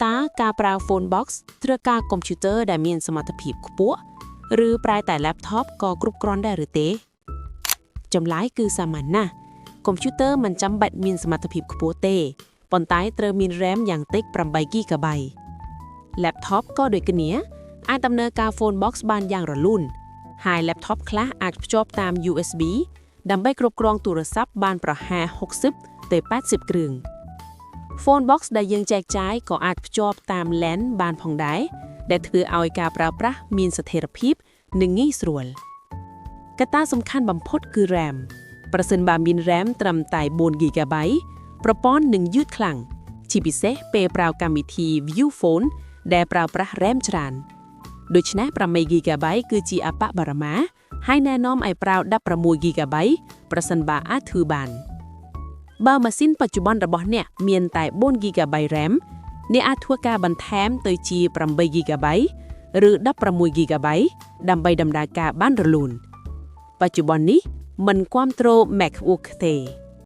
តាការប្រើ phone box ត្រូវការកុំព្យូទ័រដែលមានសមត្ថភាពខ្ពស់ឬប្រើតែ laptop ក៏គ្រប់គ្រាន់ដែរឬទេចម្លើយគឺសាមញ្ញណាស់កុំព្យូទ័រមិនចាំបាច់មានសមត្ថភាពខ្ពស់ទេប៉ុន្តែត្រូវមាន RAM យ៉ាងតិច 8GB laptop ក៏ដូចគ្នាអាចដំណើរការ phone box បានយ៉ាងរលូនហើយ laptop ខ្លះអាចភ្ជាប់តាម USB ដើម្បីគ្រប់គ្រងទូរស័ព្ទបានប្រហែល60ទៅ80គ្រឿង phone box ដែលយើងចែកចាយក៏អាចភ្ជាប់តាម LAN បានផងដែរដែលធ្វើឲ្យការប្រើប្រាស់មានស្ថិរភាពនិងងាយស្រួលកត្តាសំខាន់បំផុតគឺ RAM ប្រសិនបើមាន RAM ត្រឹមតែ 4GB ប្រព័ន្ធនឹងយឺតខ្លាំងជាពិសេសពេលប្រើកម្មវិធី View Phone ដែលប្រើប្រាស់ RAM ច្រើនដូច្នេះ 8GB គឺជាអបបរមាហើយណែនាំឲ្យប្រើ 16GB ប្រសិនបើអាចធ្វើបានបើម៉ាស៊ីនបច្ចុប្បន្នរបស់អ្នកមានតែ 4GB RAM អ្នកអាចធ្វើការបន្ថែមទៅជា 8GB ឬ 16GB ដើម្បីដំណើរការបានរលូនបច្ចុប្បន្ននេះមិនគាំទ្រ MacBook ទេ